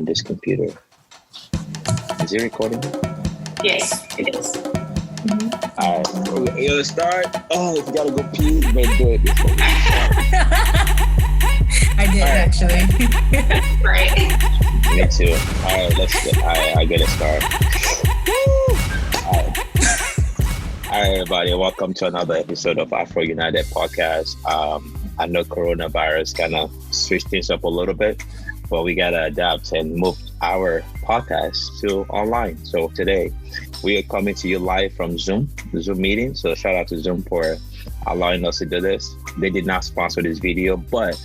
this computer. Is it recording? Yes, it is. All right, you gonna start? Oh, if you gotta go pee, you better do it. I did actually. Right. Me too. All right, I get it started. All right, everybody, welcome to another episode of AfroYOUnited podcast. I know coronavirus kind of switched things up a little bit, but we gotta adapt and move our podcast to online. So today we are coming to you live from the Zoom meeting. So shout out to Zoom for allowing us to do this. They did not sponsor this video, but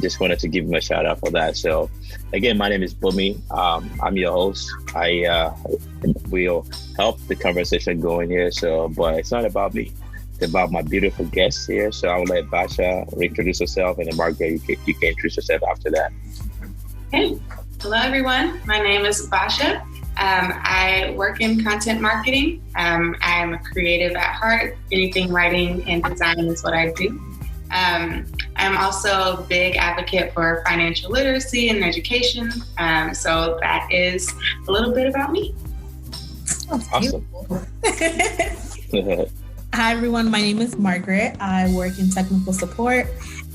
just wanted to give them a shout out for that. So again, my name is Bumi. I'm your host. I will help the conversation going here. So, but it's not about me. It's about my beautiful guests here. So I will let Basha reintroduce herself, and then Margaret, you can introduce yourself after that. Hey, hello everyone. My name is Basha. I work in content marketing. I'm a creative at heart. Anything writing and design is what I do. I'm also a big advocate for financial literacy and education. So that is a little bit about me. Awesome. Hi everyone, my name is Margaret. I work in technical support,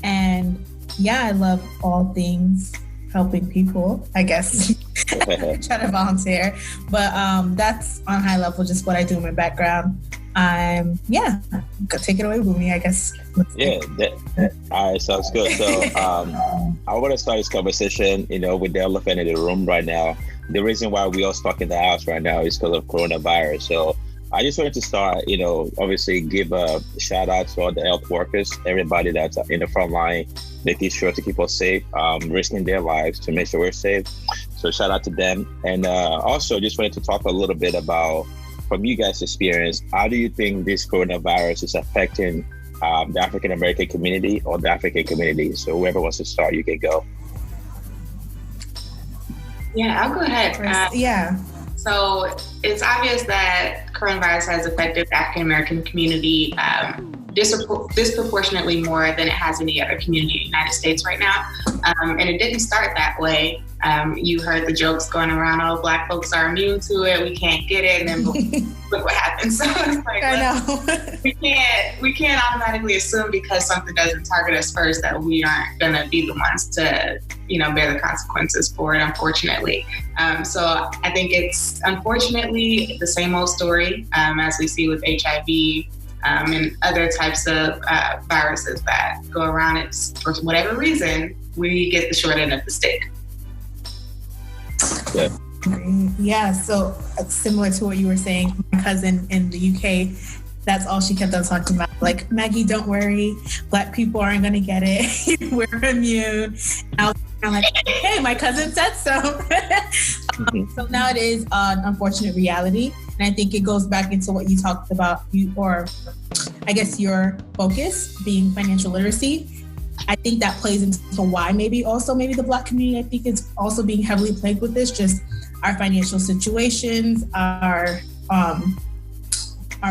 and I love all things helping people, I guess. I try to volunteer, but that's on high level just what I do in my background. Take it away with me, I guess. All right, sounds good. So I want to start this conversation, with the elephant in the room right now. The reason why we all stuck in the house right now is because of coronavirus. So I just wanted to start, obviously give a shout out to all the health workers, everybody that's in the front line, making sure to keep us safe, risking their lives to make sure we're safe. So shout out to them. And also just wanted to talk a little bit about, from you guys' experience, how do you think this coronavirus is affecting the African-American community or the African community? So whoever wants to start, you can go. Yeah, I'll go ahead. So it's obvious that coronavirus has affected the African-American community disproportionately more than it has any other community in the United States right now. And it didn't start that way. You heard the jokes going around, oh, Black folks are immune to it, we can't get it, and then look what happens. So it's like, I know. we can't automatically assume because something doesn't target us first that we aren't gonna be the ones to, bear the consequences for it, unfortunately. So I think it's unfortunately the same old story as we see with HIV and other types of viruses that go around. It's for whatever reason, we get the short end of the stick. Yeah, so similar to what you were saying, my cousin in the UK, that's all she kept on talking about. Like, Maggie, don't worry, Black people aren't going to get it. We're immune. And I was kind of like, hey, my cousin said so. So now it is an unfortunate reality. And I think it goes back into what you talked about, or I guess your focus being financial literacy. I think that plays into why maybe the Black community, I think, is also being heavily plagued with this. Just our financial situations are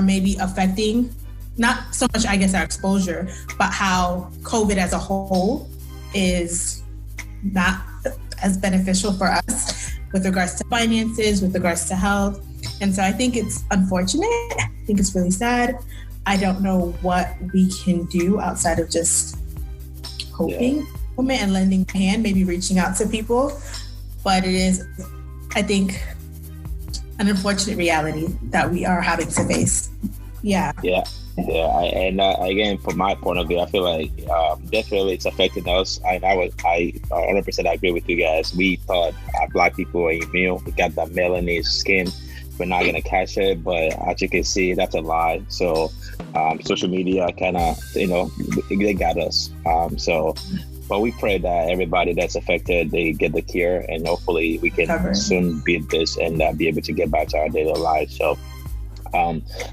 maybe affecting, not so much, I guess, our exposure, but how COVID as a whole is not as beneficial for us with regards to finances, with regards to health. And so I think it's unfortunate. I think it's really sad. I don't know what we can do outside of just hoping and lending a hand, maybe reaching out to people. But it is, I think, an unfortunate reality that we are having to face. Again, from my point of view, I feel like definitely it's affecting us. I 100% agree with you guys. We thought Black people were immune. We got that melanin skin. We're not gonna catch it, but as you can see, that's a lie. So social media kind of, they got us. But we pray that everybody that's affected, they get the cure, and hopefully we can soon beat this and be able to get back to our daily lives. So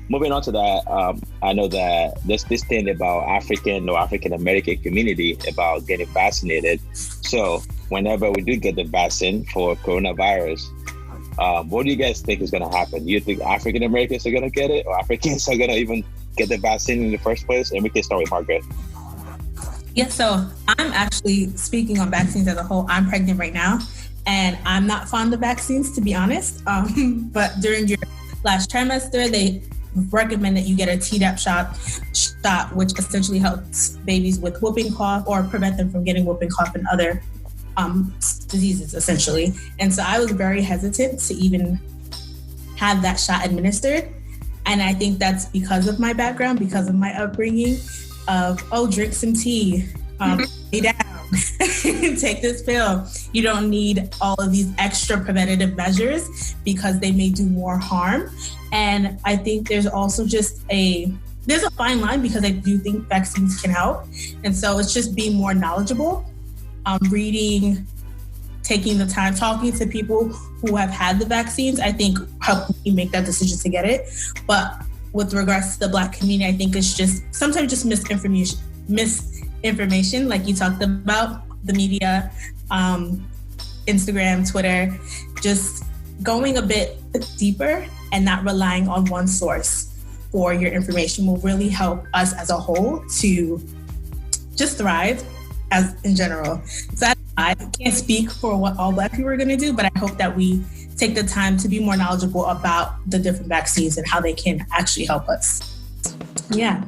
moving on to that, I know that there's this thing about African American community about getting vaccinated. So whenever we do get the vaccine for coronavirus, what do you guys think is going to happen? Do you think African Americans are going to get it, or Africans are going to even get the vaccine in the first place? And we can start with Margaret. Yeah, so I'm actually speaking on vaccines as a whole. I'm pregnant right now, And I'm not fond of vaccines, to be honest. But during your last trimester, they recommend that you get a Tdap shot, which essentially helps babies with whooping cough or prevent them from getting whooping cough and other diseases, essentially. And so I was very hesitant to even have that shot administered. And I think that's because of my background, because of my upbringing of, drink some tea, lay down, take this pill. You don't need all of these extra preventative measures because they may do more harm. And I think there's also just there's a fine line, because I do think vaccines can help. And so it's just being more knowledgeable, reading, taking the time, talking to people who have had the vaccines, I think helped me make that decision to get it. But with regards to the Black community, I think it's just sometimes just misinformation, like you talked about, the media, Instagram, Twitter, just going a bit deeper and not relying on one source for your information will really help us as a whole to just thrive as in general. So I can't speak for what all Black people are going to do, but I hope that we take the time to be more knowledgeable about the different vaccines and how they can actually help us. Yeah.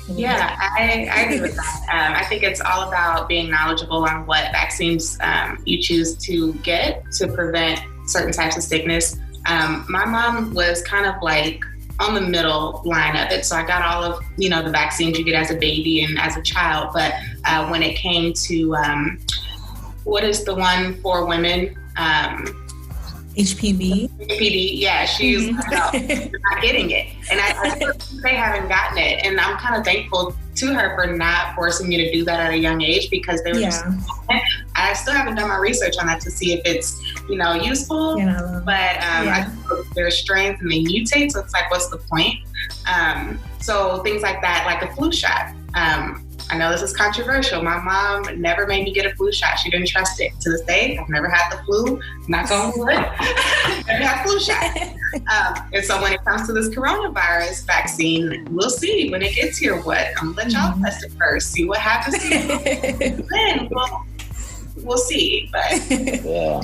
Yeah, I agree with that. I think it's all about being knowledgeable on what vaccines you choose to get to prevent certain types of sickness. My mom was kind of like on the middle line of it. So I got all of, the vaccines you get as a baby and as a child. But when it came to, what is the one for women? HPV. Yeah, she's not getting it. And I they haven't gotten it. And I'm kind of thankful to her for not forcing me to do that at a young age, because they were just, I still haven't done my research on that to see if it's, useful. But there's strains and they mutate. So it's like, what's the point? So things like that, like a flu shot. I know this is controversial. My mom never made me get a flu shot. She didn't trust it. To this day, I've never had the flu. Knock on wood. Never had a flu shot. And so when it comes to this coronavirus vaccine, we'll see when it gets here what. I'm gonna let y'all test it first, see what happens. Then we'll see. But yeah.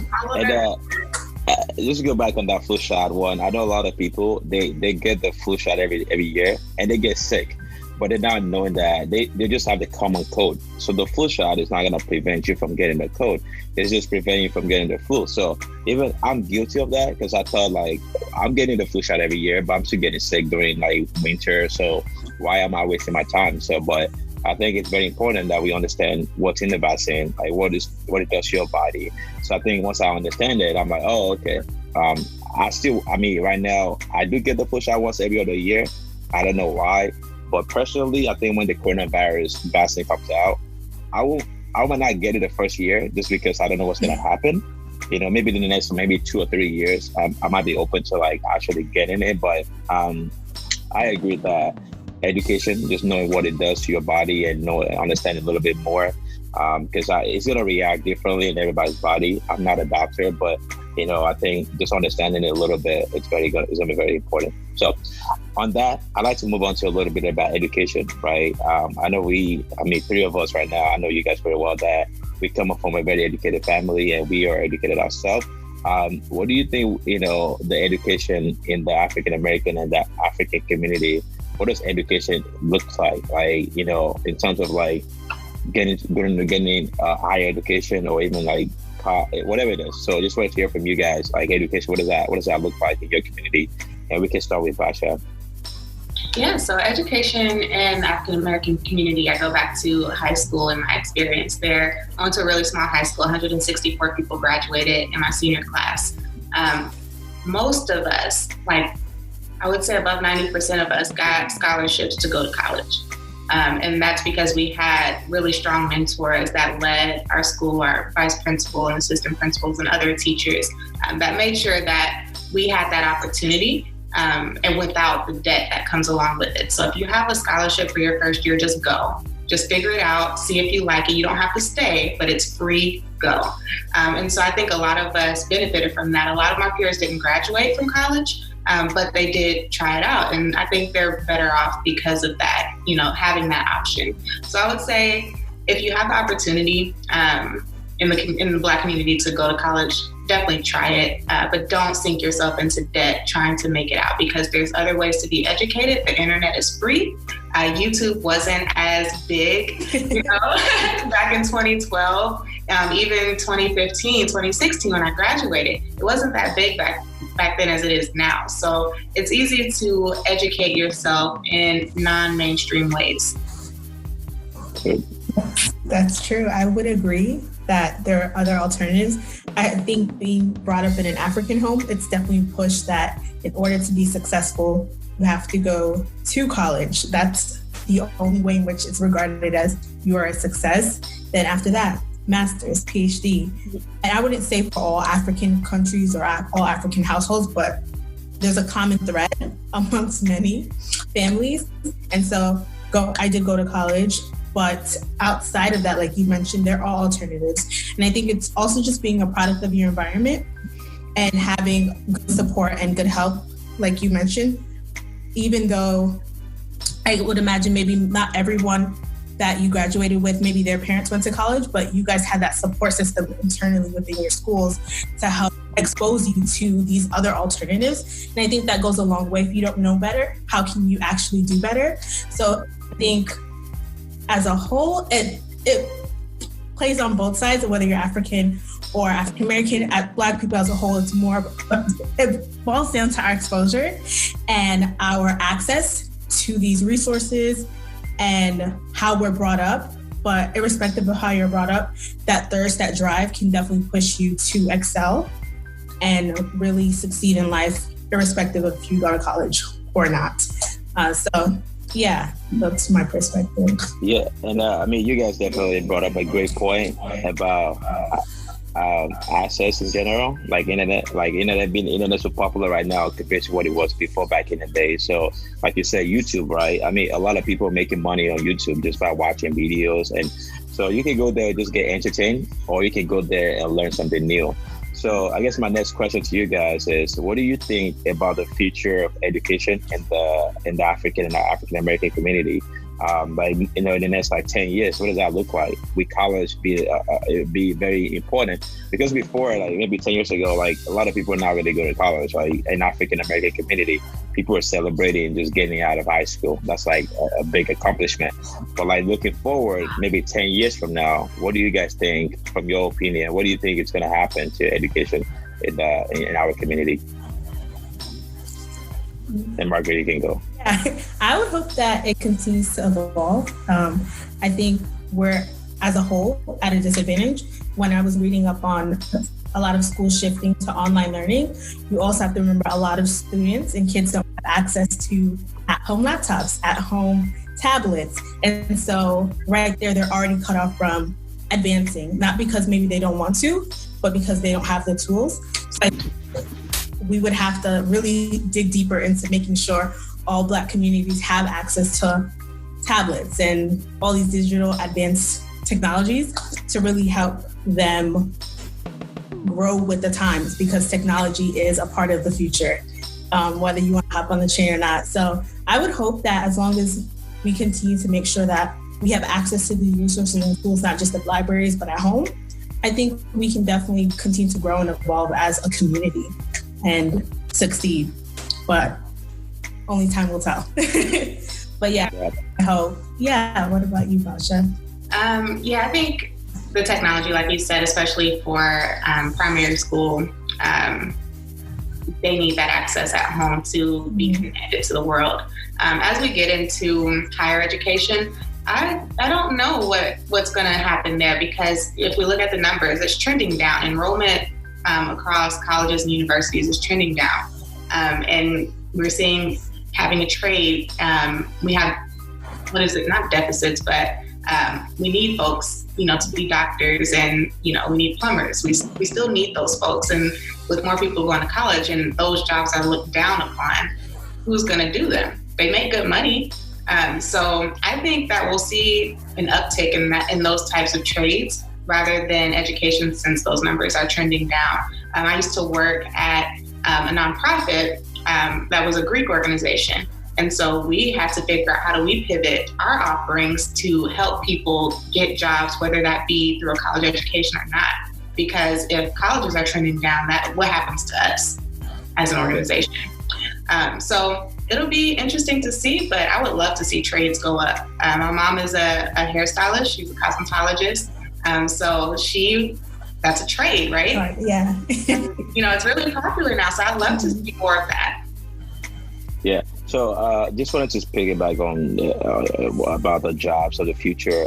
And just to go back on that flu shot one, I know a lot of people they get the flu shot every year and they get sick. But they're not knowing that they just have the common cold. So the flu shot is not going to prevent you from getting the cold. It's just preventing you from getting the flu. So even I'm guilty of that, because I thought like I'm getting the flu shot every year, but I'm still getting sick during like winter. So why am I wasting my time? So, but I think it's very important that we understand what's in the vaccine, like what it does to your body. So I think once I understand it, I'm like, oh, okay. Right now I do get the flu shot once every other year. I don't know why. But personally, I think when the coronavirus vaccine comes out, I might not get it the first year just because I don't know what's going to happen. Maybe in the next 2 or 3 years, I might be open to like actually getting it. But I agree that education, just knowing what it does to your body and understanding a little bit more, because it's going to react differently in everybody's body. I'm not a doctor, but I think just understanding it a little bit, it's going to be very important. So on that, I'd like to move on to a little bit about education, right? I know three of us right now, I know you guys very well that we come from a very educated family and we are educated ourselves. What do you think, the education in the African American and the African community, what does education look like? Like, in terms of like getting higher education or even like whatever it is. So just wanted to hear from you guys, like education, what does that look like in your community? And we can start with Basha. Yeah, so education in the African American community, I go back to high school and my experience there. I went to a really small high school, 164 people graduated in my senior class. Most of us, like I would say above 90% of us, got scholarships to go to college. And that's because we had really strong mentors that led our school, our vice principal and assistant principals and other teachers that made sure that we had that opportunity and without the debt that comes along with it. So if you have a scholarship for your first year, just go. Just figure it out, see if you like it. You don't have to stay, but it's free, go. And so I think a lot of us benefited from that. A lot of my peers didn't graduate from college, but they did try it out. And I think they're better off because of that, having that option. So I would say if you have the opportunity, in the Black community to go to college, definitely try it, but don't sink yourself into debt trying to make it out, because there's other ways to be educated. The internet is free. YouTube wasn't as big, back in 2012, even 2015, 2016 when I graduated. It wasn't that big back then as it is now. So it's easy to educate yourself in non-mainstream ways. That's true. I would agree that there are other alternatives. I think being brought up in an African home, it's definitely pushed that in order to be successful, you have to go to college. That's the only way in which it's regarded as you are a success. Then after that, master's, PhD. And I wouldn't say for all African countries or all African households, but there's a common thread amongst many families. And so I did go to college. But outside of that, like you mentioned, there are alternatives. And I think it's also just being a product of your environment and having good support and good help, like you mentioned, even though I would imagine maybe not everyone that you graduated with, maybe their parents went to college, but you guys had that support system internally within your schools to help expose you to these other alternatives. And I think that goes a long way. If you don't know better, how can you actually do better? So I think as a whole, it plays on both sides, whether you're African or African American. Black people as a whole, it boils down to our exposure and our access to these resources and how we're brought up. But irrespective of how you're brought up, that thirst, that drive can definitely push you to excel and really succeed in life, irrespective of if you go to college or not. Yeah, that's my perspective. Yeah, and you guys definitely brought up a great point about access in general. Internet being so popular right now compared to what it was before back in the day. So, like you said, YouTube, right? A lot of people are making money on YouTube just by watching videos, and so you can go there and just get entertained, or you can go there and learn something new. So I guess my next question to you guys is, what do you think about the future of education in the African and African American community? In the next 10 years, what does that look like? Will college be very important? Because before, maybe 10 years ago, a lot of people are not really going to college. In African American community, people are celebrating just getting out of high school. That's a big accomplishment. But looking forward, maybe 10 years from now, what do you guys think, from your opinion, what do you think is going to happen to education in our community? And Margaret, you can go. Yeah, I would hope that it continues to evolve. I think we're, as a whole, at a disadvantage. When I was reading up on a lot of schools shifting to online learning, you also have to remember a lot of students and kids don't have access to at-home laptops, at-home tablets. And so right there, they're already cut off from advancing, not because maybe they don't want to, but because they don't have the tools. So we would have to really dig deeper into making sure all Black communities have access to tablets and all these digital advanced technologies to really help them grow with the times, because technology is a part of the future, whether you want to hop on the chain or not. So I would hope that as long as we continue to make sure that we have access to these resources in schools, not just at libraries, but at home, I think we can definitely continue to grow and evolve as a community and succeed, but only time will tell. But yeah, I hope. Yeah, what about you, Basha? I think the technology, like you said, especially for primary school, they need that access at home to be connected to the world. As we get into higher education, I don't know what's going to happen there, because if we look at the numbers, it's trending down. Enrollment across colleges and universities is trending down. And we're seeing having a trade. We have, not deficits, but we need folks, to be doctors, and, we need plumbers. We still need those folks. And with more people going to college and those jobs are looked down upon, who's going to do them? They make good money. So I think that we'll see an uptick in those types of trades rather than education, since those numbers are trending down. I used to work at a nonprofit that was a Greek organization. And so we have to figure out, how do we pivot our offerings to help people get jobs, whether that be through a college education or not? Because if colleges are trending down, what happens to us as an organization? So it'll be interesting to see, but I would love to see trades go up. My mom is a hairstylist. She's a cosmetologist. So that's a trade, right? Yeah. It's really popular now. So I'd love to see more of that. Yeah. So just wanted to piggyback on about the jobs of the future.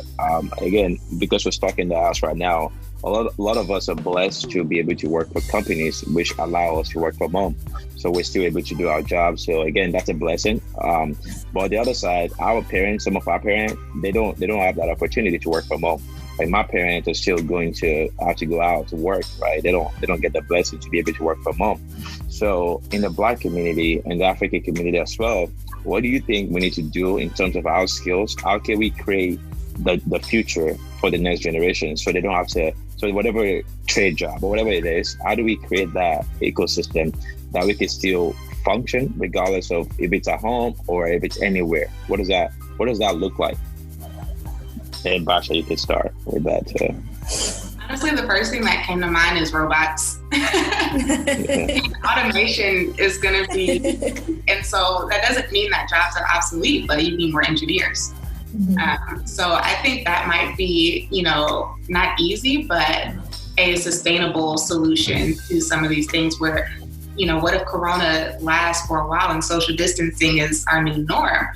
Again, because we're stuck in the house right now, a lot of us are blessed to be able to work for companies which allow us to work from home. So we're still able to do our job. So again, that's a blessing. But on the other side, some of our parents, they don't have that opportunity to work from home. Like my parents are still going to have to go out to work, right? They don't get the blessing to be able to work from home. So in the Black community and the African community as well, what do you think we need to do in terms of our skills? How can we create the future for the next generation so they don't have to, so whatever trade job or whatever it is, how do we create that ecosystem that we can still function regardless of if it's at home or if it's anywhere? What does that look like? And Basha, you can start with that too. Honestly, the first thing that came to mind is robots. Automation is going to be, and so that doesn't mean that jobs are obsolete, but you need more engineers. Mm-hmm. So I think that might be, not easy, but a sustainable solution to some of these things where, what if Corona lasts for a while and social distancing is our new norm?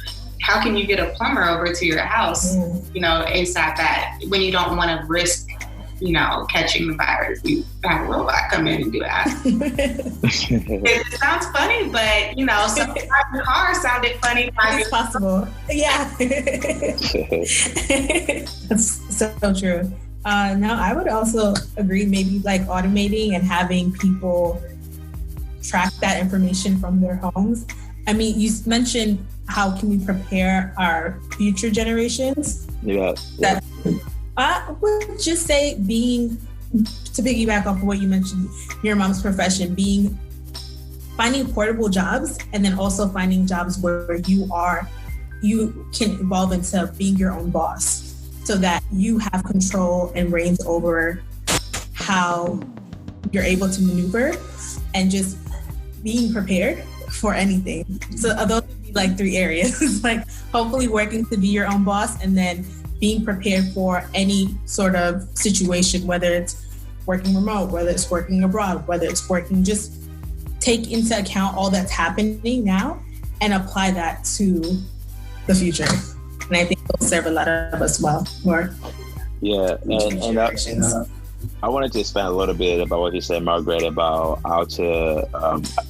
How can you get a plumber over to your house, ASAP that when you don't want to risk, catching the virus, you have a robot come in and do that. It sounds funny, but, some car sounded funny. It's possible. Yeah. That's so true. Now, I would also agree maybe like automating and having people track that information from their homes. I mean, you mentioned how can we prepare our future generations? Yeah. I would just say to piggyback off of what you mentioned, your mom's profession, finding portable jobs and then also finding jobs where you can evolve into being your own boss so that you have control and reins over how you're able to maneuver and just being prepared for anything. So those would be like 3 areas, like hopefully working to be your own boss and then being prepared for any sort of situation, whether it's working remote, whether it's working abroad, whether it's working, just take into account all that's happening now and apply that to the future. And I think it'll serve a lot of us well. Yeah, and I wanted to expand a little bit about what you said, Margaret, about how to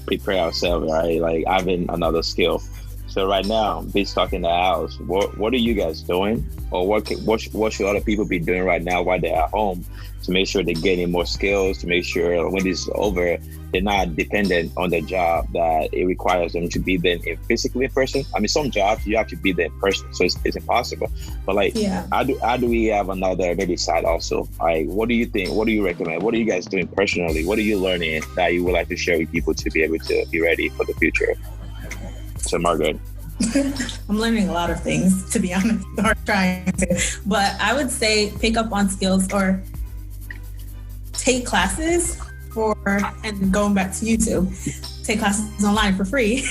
prepare ourselves, right? Like having another skill. So right now, be stuck in the house. What are you guys doing, or what should other people be doing right now while they're at home to make sure they're getting more skills? To make sure when this is over, they're not dependent on the job that it requires them to be there physically in person. I mean, some jobs you have to be there in person, so it's impossible. But how do we have another maybe side also? Like, what do you think? What do you recommend? What are you guys doing personally? What are you learning that you would like to share with people to be able to be ready for the future? So Margaret. I'm learning a lot of things, to be honest, or trying to. But I would say pick up on skills or take classes and going back to YouTube, take classes online for free.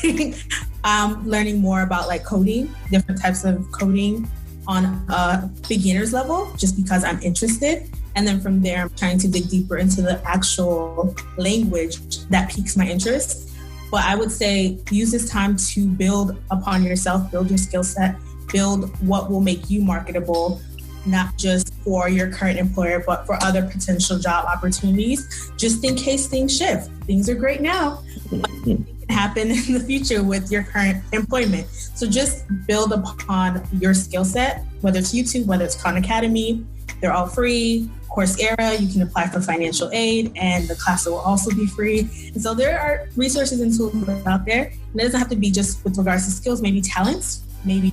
Learning more about like coding, different types of coding on a beginner's level, just because I'm interested. And then from there, I'm trying to dig deeper into the actual language that piques my interest. But I would say use this time to build upon yourself, build your skill set, build what will make you marketable, not just for your current employer, but for other potential job opportunities, just in case things shift. Things are great now, but it can happen in the future with your current employment. So just build upon your skill set, whether it's YouTube, whether it's Khan Academy, they're all free. Coursera, you can apply for financial aid, and the class will also be free. And so there are resources and tools out there. And it doesn't have to be just with regards to skills, maybe talents. Maybe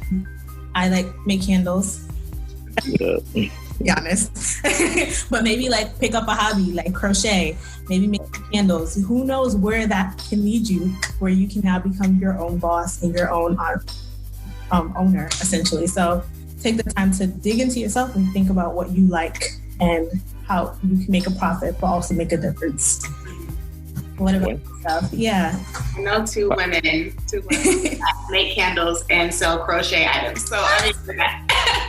I like make candles. be honest. But maybe like pick up a hobby like crochet, maybe make candles. Who knows where that can lead you, where you can now become your own boss and your own owner, essentially. So take the time to dig into yourself and think about what you like and how you can make a profit, but also make a difference. What about stuff? Yeah. I know two women that make candles and sell crochet items. So I mean,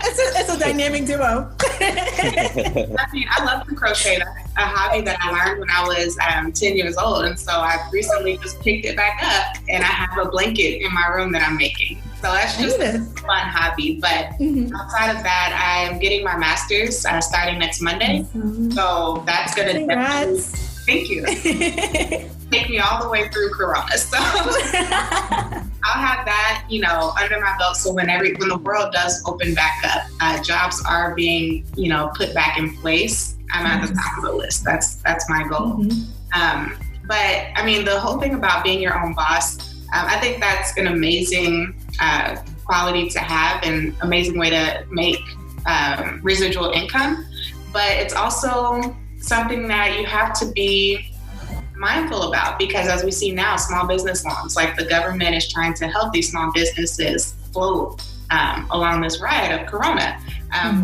it's a dynamic duo. I mean, I love to crochet. That's a hobby that I learned when I was 10 years old. And so I've recently just picked it back up, and I have a blanket in my room that I'm making. So that's just a fun hobby. But outside of that, I am getting my master's starting next Monday. So that's going to thank you. Take me all the way through Corona. So I'll have that, under my belt. So when the world does open back up, jobs are being, put back in place. I'm at the top of the list. That's my goal. But I mean, the whole thing about being your own boss, I think that's an amazing quality to have, and amazing way to make residual income. But it's also something that you have to be mindful about, because as we see now, small business loans, like the government is trying to help these small businesses float along this ride of Corona.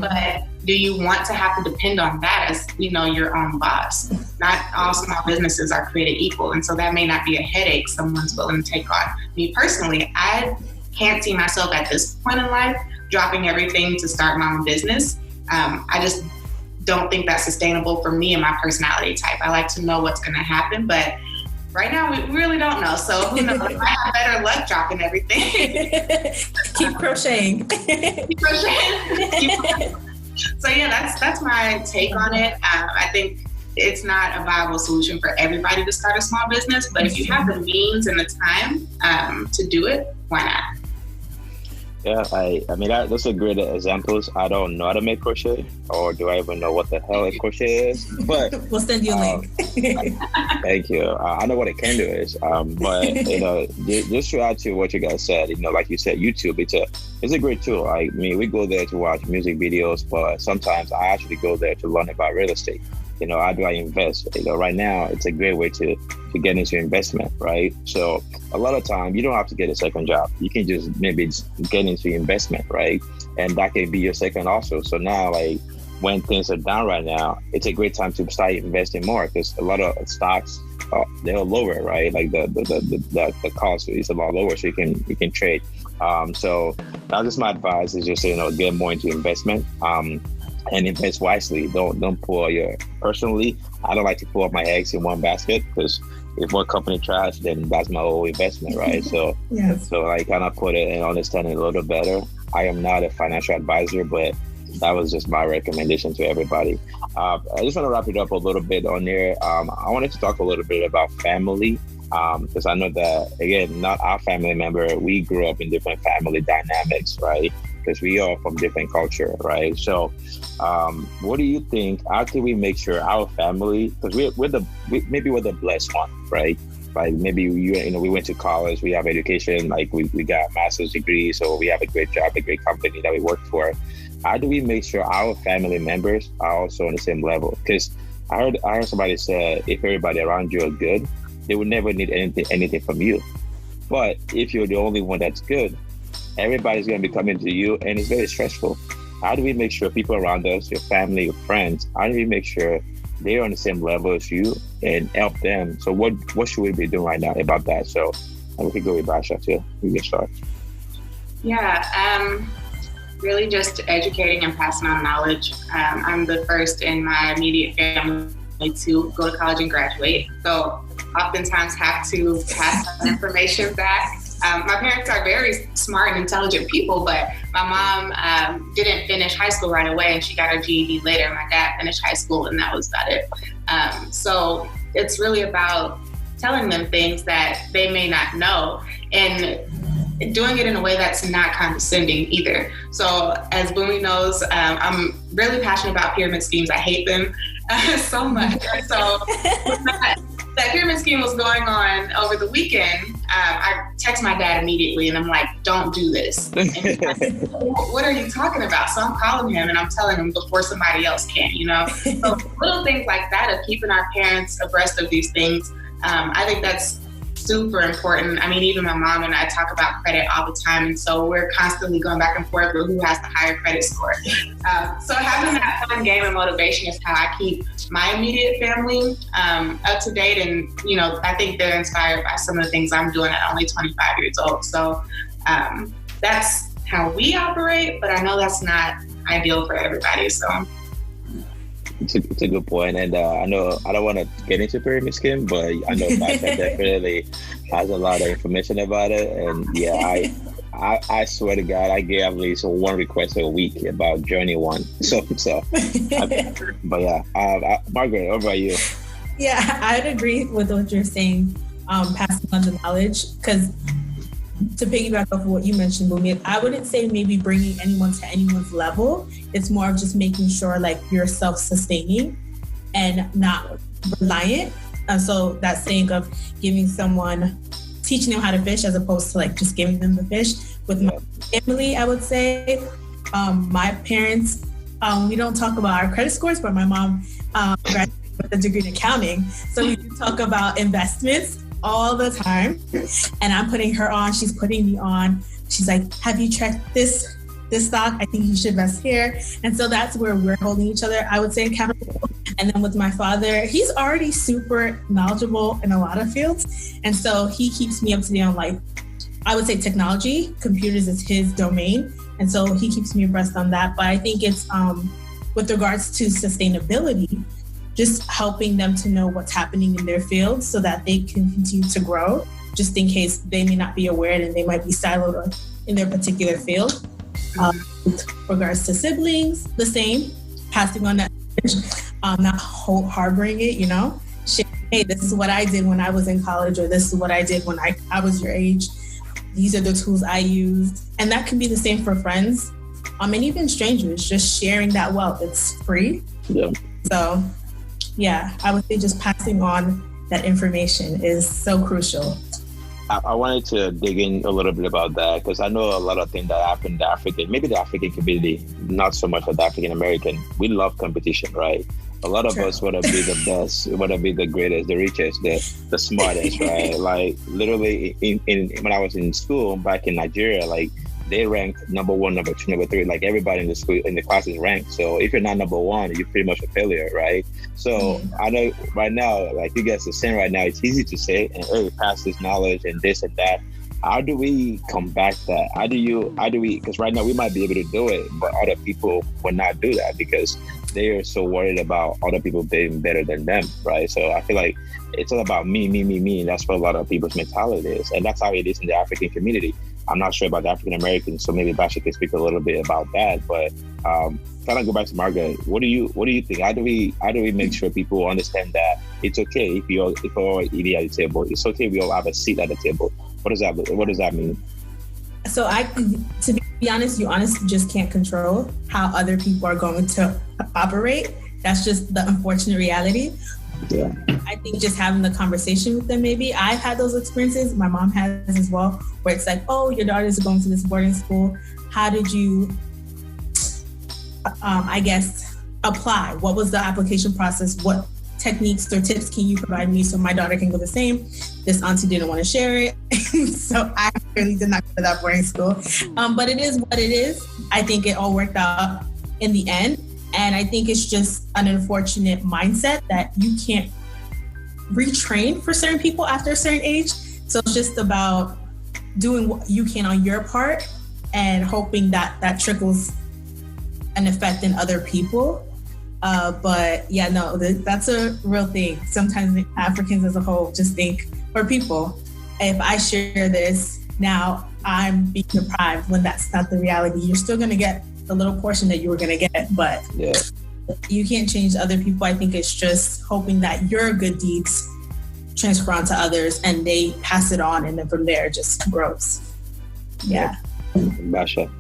But do you want to have to depend on that as, your own boss? Not all small businesses are created equal. And so that may not be a headache someone's willing to take on. Me personally, I can't see myself at this point in life dropping everything to start my own business. I just don't think that's sustainable for me and my personality type. I like to know what's going to happen, but right now we really don't know. So who knows? I have better luck dropping everything. Keep crocheting. Keep crocheting. So yeah, that's my take on it. I think it's not a viable solution for everybody to start a small business, but if you have the means and the time to do it, why not? Yeah, I mean, those are great examples. I don't know how to make crochet, or do I even know what the hell a crochet is? But we'll send you a link. Thank you. I know what a candle is, but just to add to what you guys said, like you said, YouTube, it's a great tool. I mean, we go there to watch music videos, but sometimes I actually go there to learn about real estate. How do I invest? Right now, it's a great way to get into investment, right? So a lot of time, you don't have to get a second job. You can just maybe get into investment, right? And that can be your second also. So now, like, when things are down right now, it's a great time to start investing more, because a lot of stocks, they're lower, right? Like the cost is a lot lower, so you can trade. So that's just my advice, is just, get more into investment. And invest wisely. Don't pour personally, I don't like to pour my eggs in one basket, because if one company trash, then that's my whole investment, right? So so I kind of put it and understand it a little better. I am not a financial advisor, but that was just my recommendation to everybody. I just want to wrap it up a little bit on there. I wanted to talk a little bit about family, because I know that, again, not our family member, we grew up in different family dynamics, right? Because we are from different culture, right? So what do you think? How can we make sure our family, because we're the blessed one, right? Like maybe we went to college, we have education, like we got a master's degree, so we have a great job, a great company that we work for. How do we make sure our family members are also on the same level? Because I heard somebody say, if everybody around you are good, they would never need anything from you. But if you're the only one that's good, everybody's going to be coming to you, and it's very stressful. How do we make sure people around us, your family, your friends, how do we make sure they're on the same level as you and help them? So what should we be doing right now about that? So we could go with Basha too. We can start. Yeah, really just educating and passing on knowledge. I'm the first in my immediate family to go to college and graduate. So oftentimes have to pass that information back. My parents are very smart and intelligent people, but my mom didn't finish high school right away, and she got her GED later. My dad finished high school, and that was about it. So it's really about telling them things that they may not know, and doing it in a way that's not condescending either. So as Boomy knows, I'm really passionate about pyramid schemes. I hate them so much. So that pyramid scheme was going on over the weekend, I text my dad immediately and I'm like, don't do this. And he's like, what are you talking about? So I'm calling him and I'm telling him before somebody else can, you know? So little things like that of keeping our parents abreast of these things, I think that's super important. I mean, even my mom and I talk about credit all the time. And so we're constantly going back and forth with who has the higher credit score. So having that fun game and motivation is how I keep my immediate family up to date. And, you know, I think they're inspired by some of the things I'm doing at only 25 years old. So that's how we operate, but I know that's not ideal for everybody. So it's a good point. And I know I don't want to get into pyramid scheme, but I know Mike definitely has a lot of information about it. And yeah, I swear to God, I get at least one request a week about journey one. But yeah, Margaret, what about you? Yeah, I'd agree with what you're saying, passing on the knowledge, because to piggyback off of what you mentioned, Bumi, I wouldn't say maybe bringing anyone to anyone's level. It's more of just making sure like you're self-sustaining and not reliant. And so that saying of giving someone, teaching them how to fish as opposed to like just giving them the fish. With my family, I would say my parents, we don't talk about our credit scores, but my mom graduated with a degree in accounting. So we do talk about investments all the time, and I'm putting her on, she's putting me on. She's like, have you checked this stock? I think you should invest here. And so that's where we're holding each other, I would say, accountable. And then with my father, he's already super knowledgeable in a lot of fields. And so he keeps me up to date on, like, I would say technology, computers is his domain. And so he keeps me abreast on that. But I think it's with regards to sustainability, just helping them to know what's happening in their field so that they can continue to grow, just in case they may not be aware and they might be siloed in their particular field. With regards to siblings, the same, passing on that message, not harboring it, you know, hey, this is what I did when I was in college, or this is what I did when I was your age. These are the tools I used. And that can be the same for friends, and even strangers, just sharing that wealth. It's free. Yeah. So yeah, I would say just passing on that information is so crucial. I wanted to dig in a little bit about that, because I know a lot of things that happen in the African community, not so much of the African American. We love competition, right? A lot of us want to be the best, want to be the greatest, the richest, the smartest, right? Like literally when I was in school back in Nigeria, like they ranked number 1, number 2, number 3. Like everybody in the school, in the class is ranked. So if you're not number 1, you're pretty much a failure, right? So I know right now, like you guys are saying right now, it's easy to say and early pass this knowledge and this and that. How do we combat that? How do we, because right now we might be able to do it, but other people will not do that because they are so worried about other people being better than them, right? So I feel like it's all about me, and that's what a lot of people's mentality is. And that's how it is in the African community. I'm not sure about the African Americans, so maybe Basha can speak a little bit about that. But kind of go back to Margaret. What do you think? How do we make sure people understand that it's okay if we're all eating at the table? It's okay we all have a seat at the table. What does that mean? So to be honest, you honestly just can't control how other people are going to operate. That's just the unfortunate reality. Yeah. I think just having the conversation with them, maybe. I've had those experiences. My mom has as well, where it's like, oh, your daughters are going to this boarding school. How did you, I guess, apply? What was the application process? What techniques or tips can you provide me so my daughter can go the same? This auntie didn't want to share it. So I really did not go to that boarding school. But it is what it is. I think it all worked out in the end. And I think it's just an unfortunate mindset that you can't retrain for certain people after a certain age. So it's just about doing what you can on your part and hoping that that trickles an effect in other people. But yeah, no, that's a real thing. Sometimes Africans as a whole just think, or people, if I share this, now I'm being deprived, when that's not the reality. You're still going to get the little portion that you were going to get, but you can't change other people. I think it's just hoping that your good deeds transfer on to others and they pass it on, and then from there it just grows. Yeah. Basha.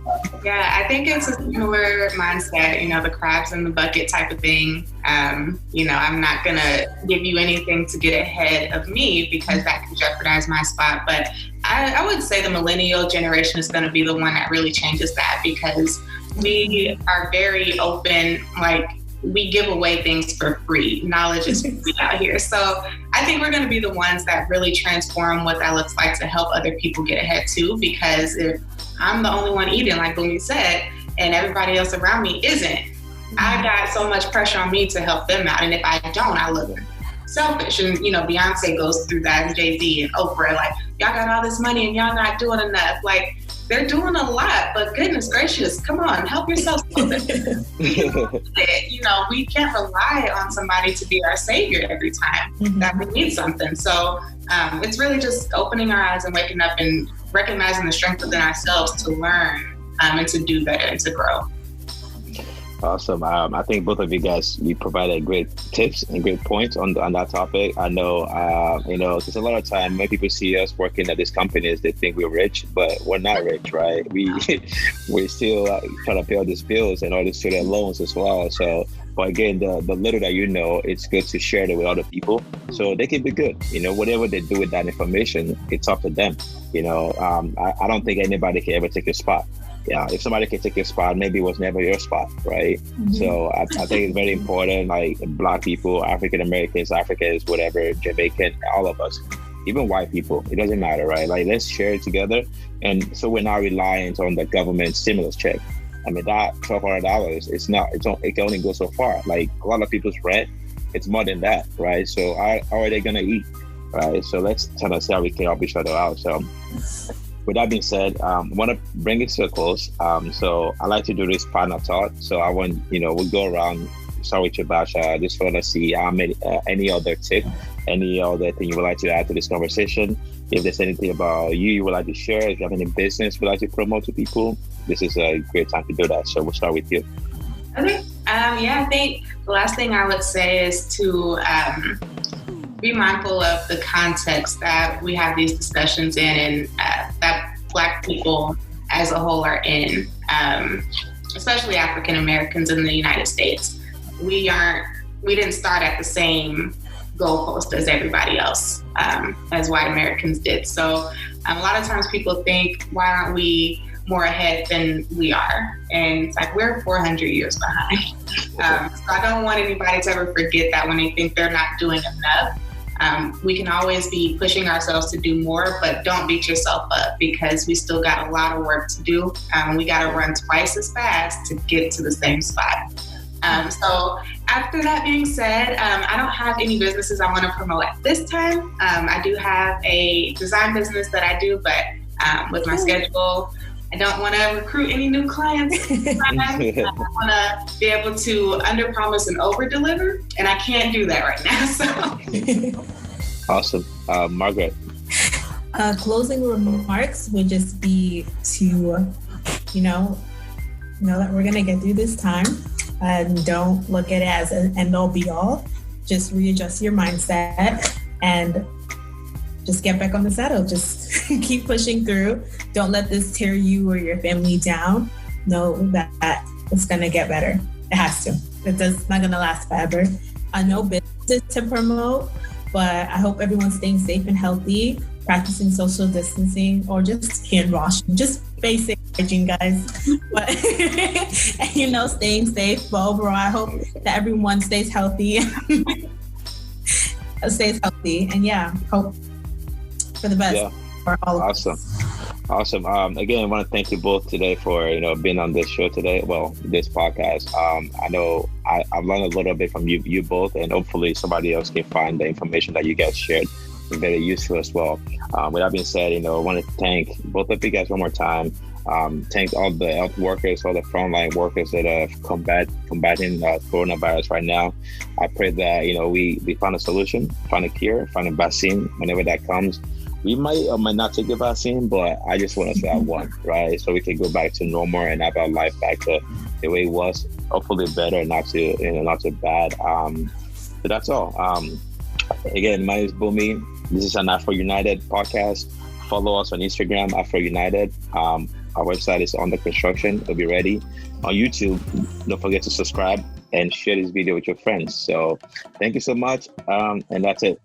Yeah, I think it's a similar mindset, the crabs in the bucket type of thing. I'm not going to give you anything to get ahead of me because that can jeopardize my spot. But I would say the millennial generation is going to be the one that really changes that, because we are very open, like we give away things for free. Knowledge is free out here. So I think we're going to be the ones that really transform what that looks like to help other people get ahead too, because if I'm the only one eating, like Boomy said, and everybody else around me isn't, I got so much pressure on me to help them out. And if I don't, I look selfish. And, Beyonce goes through that, and Jay-Z and Oprah, like, y'all got all this money and y'all not doing enough. Like, they're doing a lot, but goodness gracious, come on, help yourself a little bit. We can't rely on somebody to be our savior every time that we need something. So it's really just opening our eyes and waking up and recognizing the strength within ourselves to learn and to do better and to grow. Awesome. I think both of you guys, you provided great tips and great points on that topic. I know, there's a lot of time when people see us working at these companies, they think we're rich, but we're not rich, right? We're still trying to pay all these bills and all these student loans as well. So, but again, the little that it's good to share it with other people so they can be good. Whatever they do with that information, it's up to them. I don't think anybody can ever take your spot. Yeah, if somebody can take your spot, maybe it was never your spot, right? So I think it's very important, like Black people, African Americans, Africans, whatever, Jamaican, all of us, even white people, it doesn't matter, right? Like, let's share it together. And so we're not reliant on the government stimulus check. I mean, that $1,200, it can only go so far. Like, a lot of people's rent, it's more than that, right? So how are they gonna eat, right? So let's try to see how we can help each other out. So with that being said, I want to bring it to a close. So I like to do this final thought. So I want, we'll go around, start with you, Basha. I just want to see any other tip, any other thing you would like to add to this conversation. If there's anything about you would like to share, if you have any business you would like to promote to people, this is a great time to do that. So we'll start with you. Okay. I think the last thing I would say is to be mindful of the context that we have these discussions in, and that Black people as a whole are in, especially African Americans in the United States. We didn't start at the same goalpost as everybody else, as white Americans did. So a lot of times people think, why aren't we more ahead than we are? And it's like, we're 400 years behind. So I don't want anybody to ever forget that when they think they're not doing enough. We can always be pushing ourselves to do more, but don't beat yourself up, because we still got a lot of work to do. We got to run twice as fast to get to the same spot. So after that being said, I don't have any businesses I want to promote at this time. I do have a design business that I do, but with my schedule, I don't want to recruit any new clients. I want to be able to under-promise and over-deliver, and I can't do that right now. So, awesome, Margaret. Closing remarks would just be to, know that we're gonna get through this time, and don't look at it as an end-all be-all. Just readjust your mindset and just get back on the saddle. Just keep pushing through. Don't let this tear you or your family down. Know that it's going to get better. It has to. It's not going to last forever. I know business to promote, but I hope everyone's staying safe and healthy, practicing social distancing, or just hand washing. Just basic hygiene, guys. But, staying safe. But overall, I hope that everyone stays healthy. And hope for the best for all of us. Awesome. Again, I want to thank you both today for being on this show today. Well, this podcast. I know I've learned a little bit from you both, and hopefully somebody else can find the information that you guys shared very useful as well. With that being said, I want to thank both of you guys one more time. Thank all the health workers, all the frontline workers that are combating coronavirus right now. I pray that we find a solution, find a cure, find a vaccine whenever that comes. We might or might not take the vaccine, but I just want us to have one, right? So we can go back to normal and have our life back to the way it was. Hopefully better, not too bad. So that's all. Again, my name is Bumi. This is an AfroYOUnited podcast. Follow us on Instagram, AfroYOUnited. Our website is under construction. It'll be ready. On YouTube, don't forget to subscribe and share this video with your friends. So thank you so much. And that's it.